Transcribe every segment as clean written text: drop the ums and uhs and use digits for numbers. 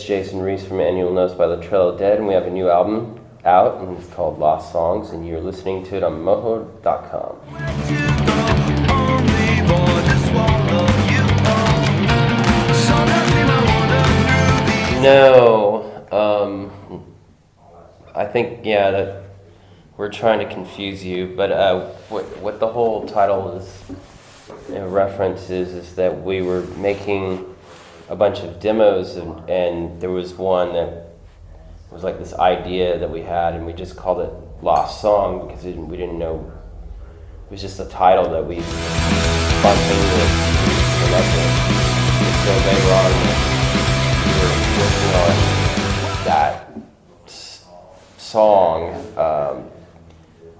Jason Reese from Annual Notes by the Trail of Dead, and we have a new album out, and it's called Lost Songs, and you're listening to it on Morow.com. No, I think, that we're trying to confuse you, but what the whole title is references is that we were making a bunch of demos, and there was one that was like this idea that we had, and we just called it Lost Song because we didn't know, it was just a title that we spontaneously came up with. And so later on, we were working on that song.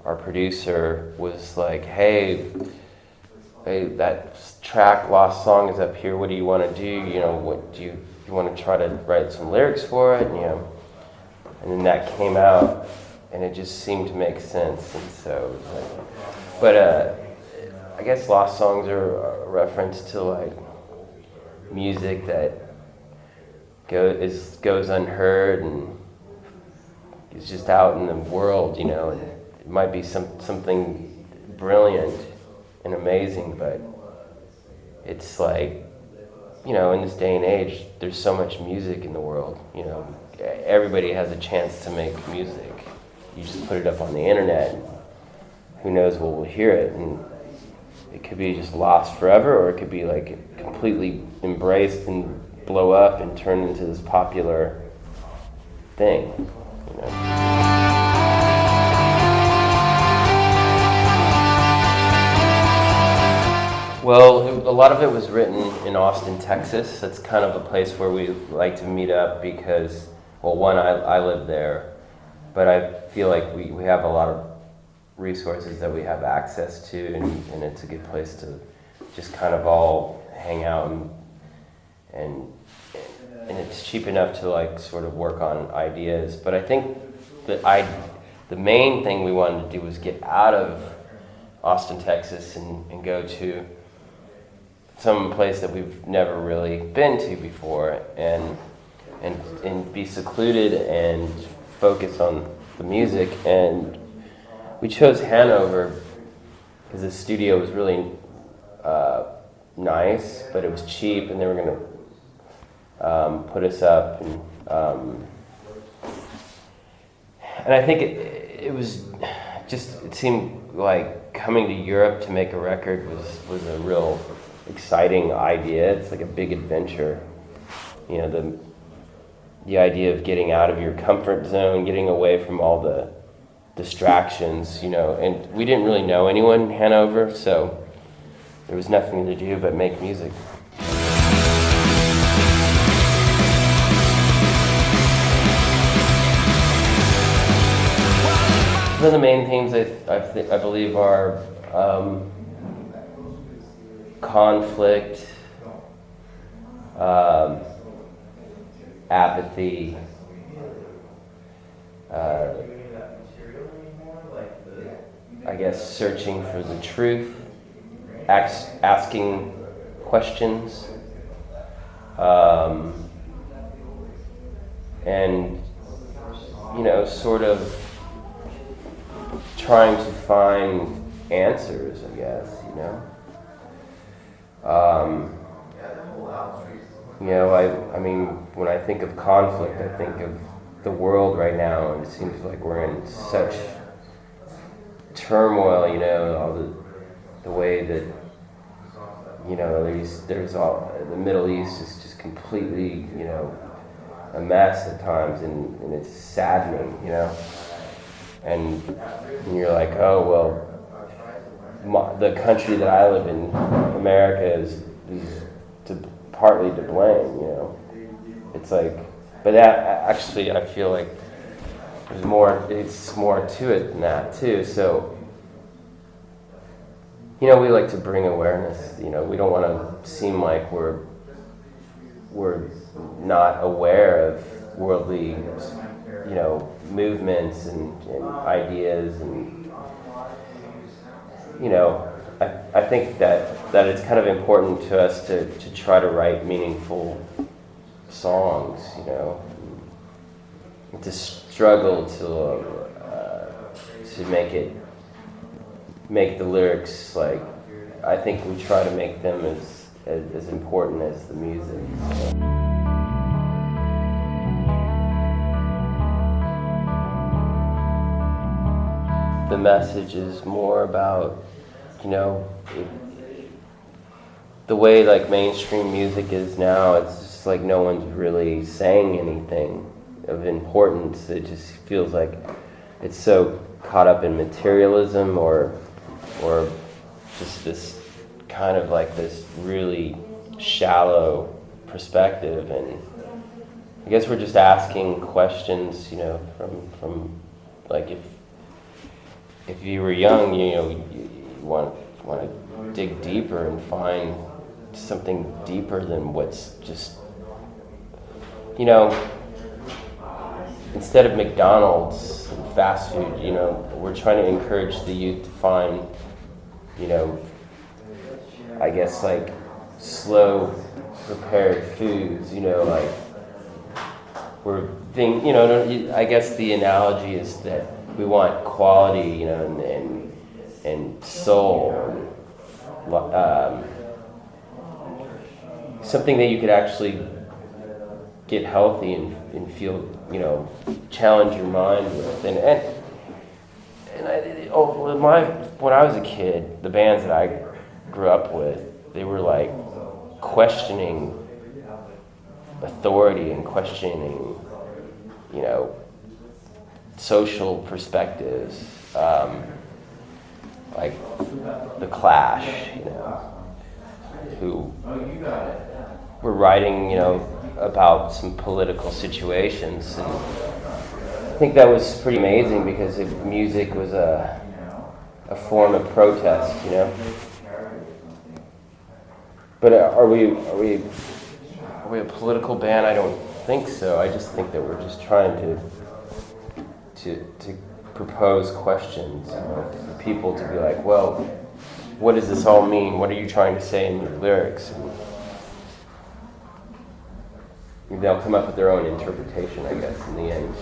Our producer was like, hey, that track Lost Song is up here, what do you want to do? What do you want to try to write some lyrics for it? And then that came out, and it just seemed to make sense, and so it was like, but I guess Lost Songs are a reference to like music that goes unheard and is just out in the world, and it might be something brilliant and amazing, but it's like, in this day and age, there's so much music in the world, everybody has a chance to make music. You just put it up on the internet, and who knows what will hear it, and it could be just lost forever, or it could be like completely embraced and blow up and turn into this popular thing, Well, a lot of it was written in Austin, Texas. That's kind of a place where we like to meet up because, well, one, I live there, but I feel like we have a lot of resources that we have access to, and it's a good place to just kind of all hang out, and it's cheap enough to like sort of work on ideas. But I think the main thing we wanted to do was get out of Austin, Texas, and go to some place that we've never really been to before, and be secluded and focus on the music. And we chose Hanover because the studio was really nice, but it was cheap, and they were going to put us up, and I think it was just, it seemed like coming to Europe to make a record was a real exciting idea. It's like a big adventure. The idea of getting out of your comfort zone, getting away from all the distractions, and we didn't really know anyone in Hanover, so there was nothing to do but make music. One of the main themes I believe are conflict, apathy, I guess searching for the truth, asking questions, and sort of trying to find answers, I guess, I mean, when I think of conflict, I think of the world right now, and it seems like we're in such turmoil, all the way that, there's all, the Middle East is just completely, a mess at times, and it's saddening, and you're like, oh, well, the country that I live in, America, is partly to blame, It's like, but that actually, I feel like it's more to it than that too. So, we like to bring awareness. We don't want to seem like we're not aware of worldly, movements and ideas, and I think that it's kind of important to us to try to write meaningful songs, you know. It's a struggle to make the lyrics, like, I think we try to make them as important as the music. So. The message is more about, you know, the way like mainstream music is now. It's just like no one's really saying anything of importance. It just feels like it's so caught up in materialism or just this kind of like this really shallow perspective. And I guess we're just asking questions, you know, from like if you were young, you know, you want to dig deeper and find something deeper than what's just, you know, instead of McDonald's and fast food, you know, we're trying to encourage the youth to find, you know, I guess like slow prepared foods, you know, like you know, I guess the analogy is that we want quality, you know, and soul, something that you could actually get healthy and feel, you know, challenge your mind with. And when I was a kid, the bands that I grew up with, they were like questioning authority and questioning, you know, social perspectives, like the Clash, you know, who were writing, you know, about some political situations. And I think that was pretty amazing because music was a form of protest, you know. But are we a political band? I don't think so. I just think that we're just trying to propose questions, you know, for people to be like, well, what does this all mean? What are you trying to say in your lyrics? And they'll come up with their own interpretation, I guess, in the end.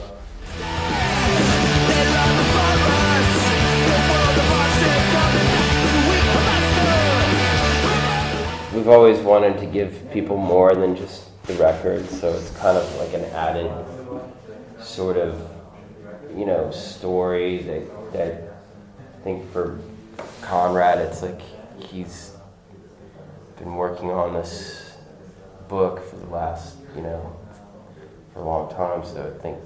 We've always wanted to give people more than just the record, so it's kind of like an added sort of, you know, story that I think for Conrad, it's like he's been working on this book for the last, you know, for a long time. So I think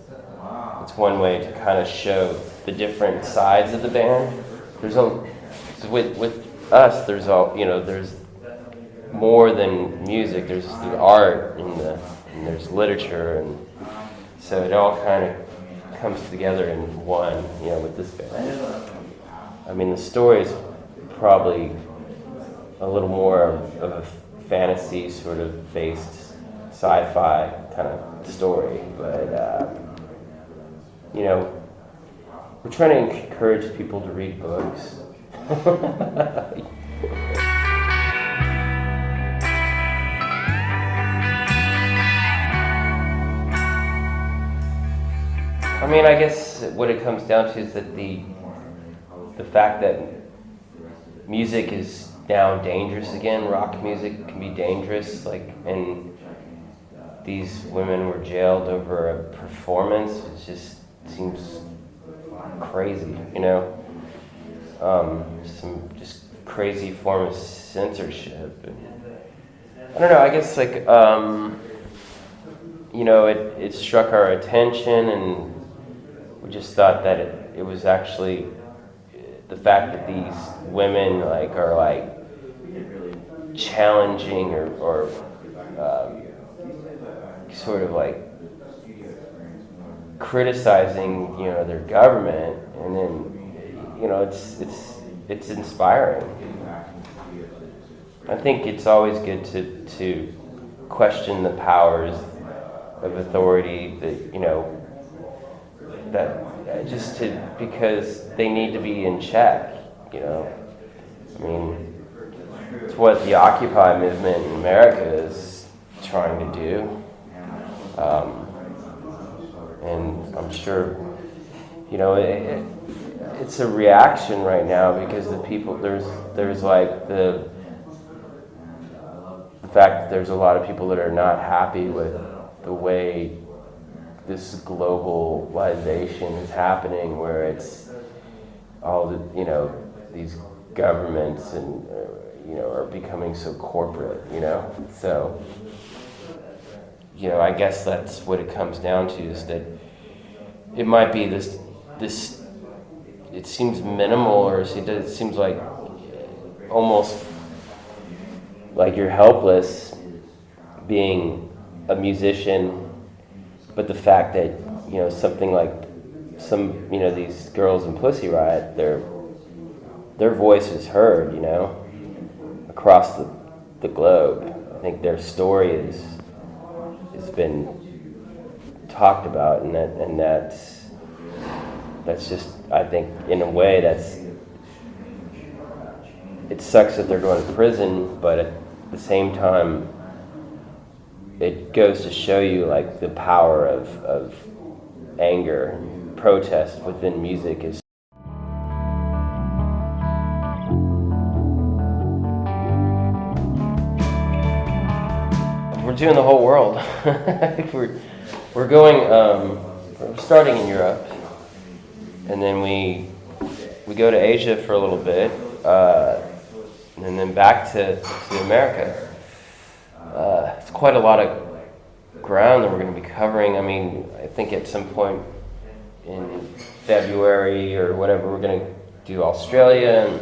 it's one way to kind of show the different sides of the band. With us, there's all, you know, there's more than music. There's the art and there's literature, and so it all kind of comes together in one, you know, with this band. I mean, the story is probably a little more of a fantasy sort of based sci-fi kind of story, but you know, we're trying to encourage people to read books. I mean, I guess what it comes down to is that the fact that music is now dangerous again. Rock music can be dangerous, like, and these women were jailed over a performance. It just seems crazy, you know. Some just crazy form of censorship. And I don't know. I guess like you know, it struck our attention, and we just thought that it was actually the fact that these women like are like challenging or sort of like criticizing, you know, their government, and then, you know, it's inspiring. I think it's always good to question the powers of authority that, you know, that just because they need to be in check, you know. I mean, it's what the Occupy movement in America is trying to do. Um, and I'm sure, you know, it's a reaction right now because the people, there's like the fact that there's a lot of people that are not happy with the way this globalization is happening, where it's all the, you know, these governments and you know, are becoming so corporate, you know. So, you know, I guess that's what it comes down to, is that it might be this it seems minimal, or it seems like almost like you're helpless being a musician, but the fact that, you know, something like you know, these girls in Pussy Riot, their voice is heard, you know, across the globe. I think their story has been talked about, and that's just, I think, in a way, it sucks that they're going to prison, but at the same time, it goes to show you like the power of anger, protest within music is. We're doing the whole world. we're going. We're starting in Europe, and then we go to Asia for a little bit, and then back to America. It's quite a lot of ground that we're going to be covering. I mean, I think at some point in February or whatever, we're going to do Australia. And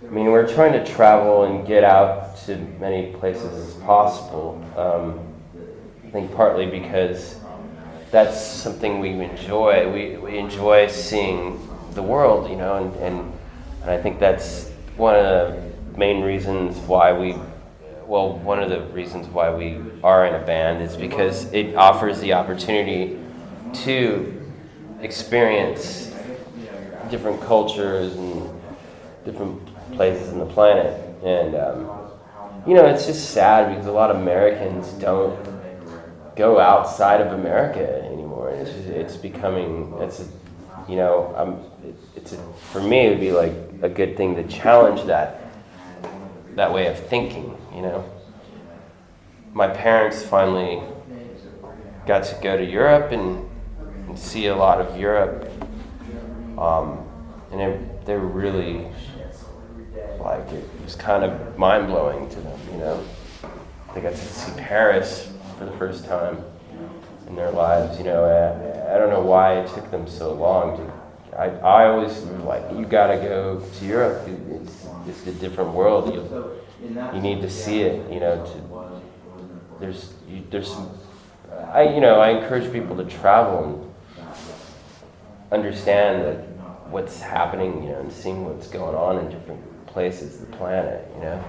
I mean, we're trying to travel and get out to many places as possible. I think partly because that's something we enjoy. We enjoy seeing the world, you know, and I think that's one of the main reasons why one of the reasons why we are in a band is because it offers the opportunity to experience different cultures and different places on the planet. And, you know, it's just sad because a lot of Americans don't go outside of America anymore. You know, for me, it would be like a good thing to challenge that way of thinking, you know. My parents finally got to go to Europe and see a lot of Europe, and they're really, like, it was kind of mind-blowing to them, you know. They got to see Paris for the first time in their lives, you know. I don't know why it took them so long. I always like, you gotta go to Europe. It's a different world. You need to see it, you know. I encourage people to travel and understand that what's happening, you know, and seeing what's going on in different places of the planet, you know.